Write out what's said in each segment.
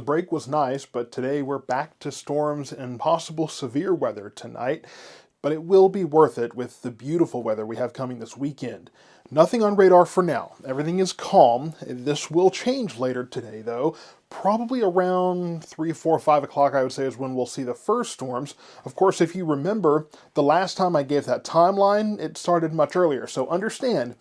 break was nice, but today we're back to storms and possible severe weather tonight. But it will be worth it with the beautiful weather we have coming this weekend. Nothing on radar for now. Everything is calm. This will change later today, though. Probably around 3, 4, 5 o'clock, I would say, is when we'll see the first storms. Of course, if you remember, the last time I gave that timeline, it started much earlier. So understand,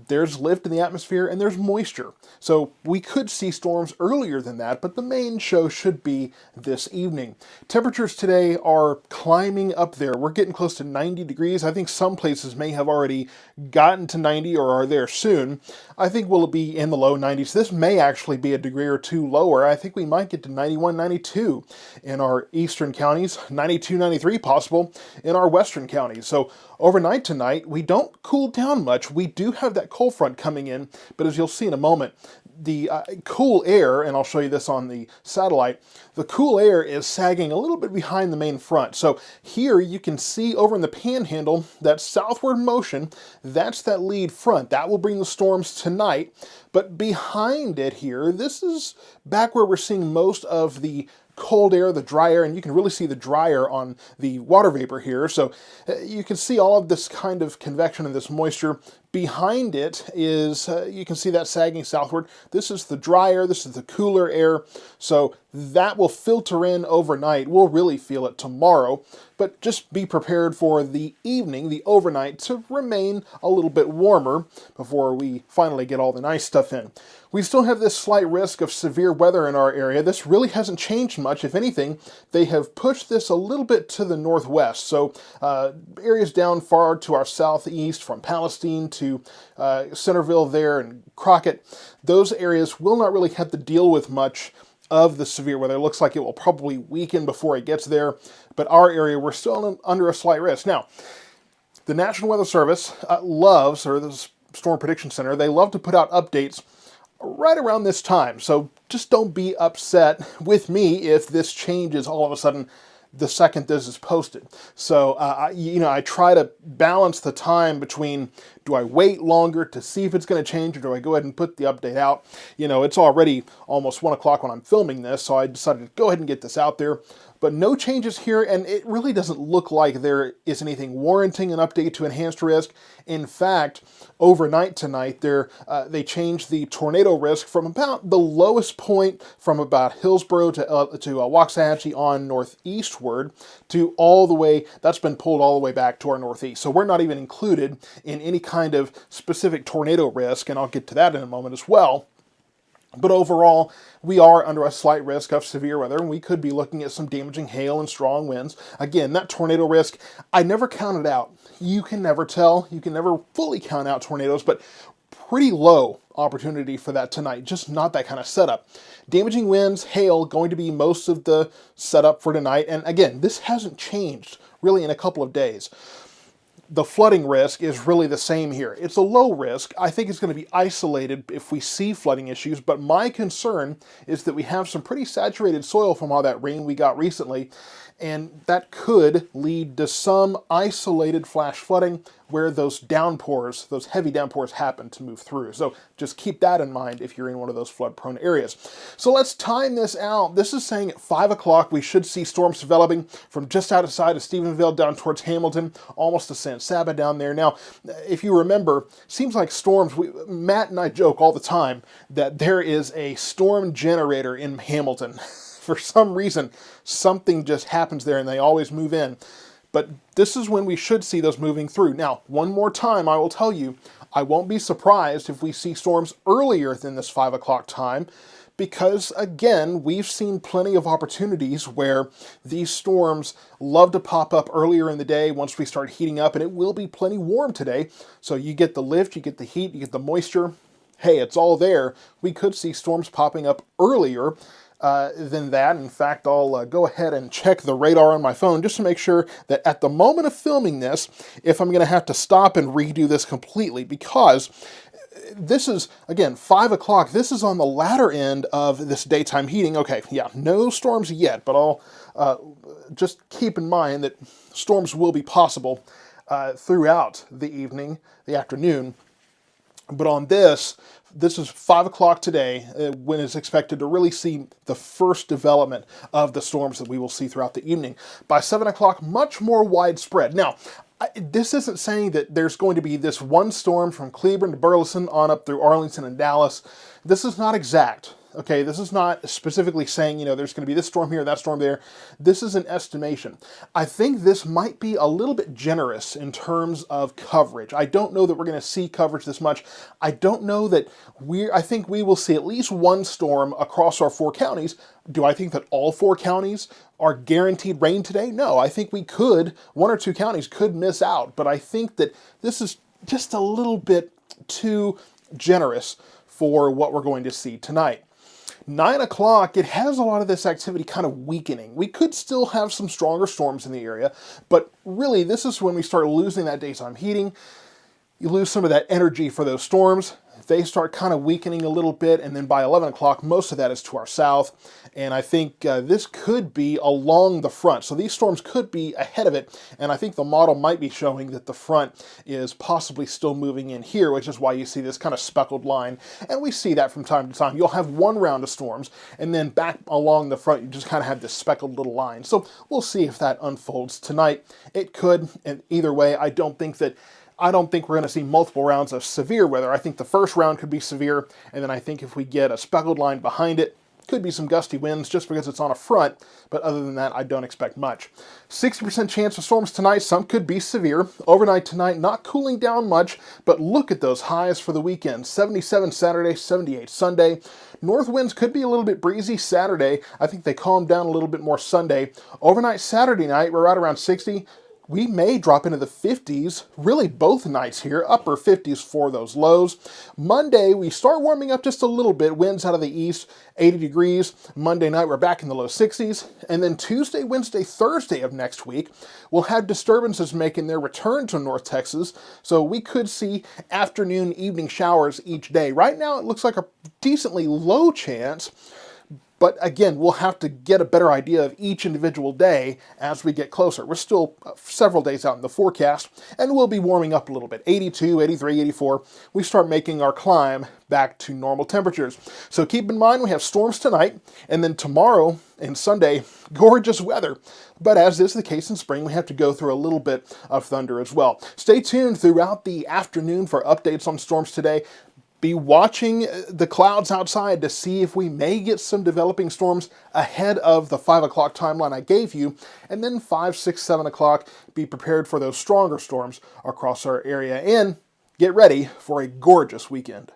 there's lift in the atmosphere and there's moisture. So we could see storms earlier than that, but the main show should be this evening. Temperatures today are climbing up there. We're getting close to 90 degrees. I think some places may have already gotten to 90 or are there soon. I think we'll be in the low 90s. This may actually be a degree or two lower. I think we might get to 91, 92 in our eastern counties, 92, 93 possible in our western counties. So overnight tonight, we don't cool down much. We do have that cold front coming in, but as you'll see in a moment, the cool air, and I'll show you this on the satellite, the cool air is sagging a little bit behind the main front. So here you can see over in the panhandle, that southward motion, that's that lead front. That will bring the storms tonight. But behind it here, this is back where we're seeing most of the cold air, the dry air, and you can really see the dry air on the water vapor here. So you can see all of this kind of convection and this moisture. Behind it is, you can see that sagging southward. This is the dry air, this is the cooler air. So that will filter in overnight. We'll really feel it tomorrow, but just be prepared for the evening, the overnight, to remain a little bit warmer before we finally get all the nice stuff in. We still have this slight risk of severe weather in our area. This really hasn't changed much. If anything, they have pushed this a little bit to the northwest. So areas down far to our southeast, from Palestine to Centerville there and Crockett, those areas will not really have to deal with much of the severe weather. It looks like it will probably weaken before it gets there, but our area, we're still under a slight risk. Now, the National Weather Service loves, or the Storm Prediction Center, they love to put out updates right around this time. So just don't be upset with me if this changes all of a sudden the second this is posted. So, I try to balance the time between, do I wait longer to see if it's going to change, or do I go ahead and put the update out? It's already almost 1 o'clock when I'm filming this, so I decided to go ahead and get this out there. But no changes here, and it really doesn't look like there is anything warranting an update to enhanced risk. In fact, overnight tonight, they changed the tornado risk from about the lowest point from about Hillsborough to Waxahachie on northeastward to all the way, that's been pulled all the way back to our northeast. So we're not even included in any kind of specific tornado risk, and I'll get to that in a moment as well. But overall, we are under a slight risk of severe weather, and we could be looking at some damaging hail and strong winds. Again, that tornado risk, I never counted out. You can never tell. You can never fully count out tornadoes, but pretty low opportunity for that tonight. Just not that kind of setup. Damaging winds, hail, going to be most of the setup for tonight. And again, this hasn't changed really in a couple of days. The flooding risk is really the same here. It's a low risk. I think it's going to be isolated if we see flooding issues, but my concern is that we have some pretty saturated soil from all that rain we got recently, and that could lead to some isolated flash flooding where those downpours, those heavy downpours, happen to move through. So just keep that in mind if you're in one of those flood-prone areas. So let's time this out. This is saying at 5 o'clock we should see storms developing from just outside of Stephenville down towards Hamilton, almost to San Saba down there. Now, if you remember, seems like storms, Matt and I joke all the time that there is a storm generator in Hamilton. For some reason, something just happens there and they always move in. But this is when we should see those moving through. Now, one more time, I will tell you, I won't be surprised if we see storms earlier than this 5 o'clock time, because again, we've seen plenty of opportunities where these storms love to pop up earlier in the day once we start heating up, and it will be plenty warm today. So you get the lift, you get the heat, you get the moisture. Hey, it's all there. We could see storms popping up earlier than that. In fact, I'll go ahead and check the radar on my phone just to make sure that at the moment of filming this, if I'm going to have to stop and redo this completely, because this is, again, 5 o'clock. This is on the latter end of this daytime heating. Okay, yeah, no storms yet, but I'll just keep in mind that storms will be possible throughout the evening, the afternoon. But on this is 5 o'clock today when it's expected to really see the first development of the storms that we will see throughout the evening. By 7 o'clock, much more widespread. Now, this isn't saying that there's going to be this one storm from Cleburne to Burleson on up through Arlington and Dallas. This is not exact. Okay, this is not specifically saying, there's going to be this storm here, that storm there. This is an estimation. I think this might be a little bit generous in terms of coverage. I don't know that we're going to see coverage this much. I don't know that I think we will see at least one storm across our 4 counties. Do I think that all 4 counties are guaranteed rain today? No, I think we could, 1 or 2 counties could miss out, but I think that this is just a little bit too generous for what we're going to see tonight. 9 o'clock, it has a lot of this activity kind of weakening. We could still have some stronger storms in the area, but really this is when we start losing that daytime heating. You lose some of that energy for those storms. They start kind of weakening a little bit, and then by 11 o'clock, most of that is to our south. And I think this could be along the front. So these storms could be ahead of it, and I think the model might be showing that the front is possibly still moving in here, which is why you see this kind of speckled line. And we see that from time to time. You'll have one round of storms, and then back along the front, you just kind of have this speckled little line. So we'll see if that unfolds tonight. It could, and either way, I don't think we're going to see multiple rounds of severe weather. I think the first round could be severe, and then I think if we get a speckled line behind it, could be some gusty winds just because it's on a front, but other than that, I don't expect much. 60% chance of storms tonight. Some could be severe. Overnight tonight, not cooling down much, but look at those highs for the weekend. 77 Saturday, 78 Sunday. North winds could be a little bit breezy Saturday. I think they calm down a little bit more Sunday. Overnight Saturday night, we're right around 60. We may drop into the 50s, really both nights here, upper 50s for those lows. Monday, we start warming up just a little bit, winds out of the east, 80 degrees. Monday night, we're back in the low 60s. And then Tuesday, Wednesday, Thursday of next week, we'll have disturbances making their return to North Texas. So we could see afternoon, evening showers each day. Right now, it looks like a decently low chance. But again, we'll have to get a better idea of each individual day as we get closer. We're still several days out in the forecast, and we'll be warming up a little bit. 82, 83, 84. We start making our climb back to normal temperatures. So keep in mind, we have storms tonight, and then tomorrow and Sunday, gorgeous weather. But as is the case in spring, we have to go through a little bit of thunder as well. Stay tuned throughout the afternoon for updates on storms today. Be watching the clouds outside to see if we may get some developing storms ahead of the 5 o'clock timeline I gave you. And then 5, 6, 7 o'clock, be prepared for those stronger storms across our area. And get ready for a gorgeous weekend.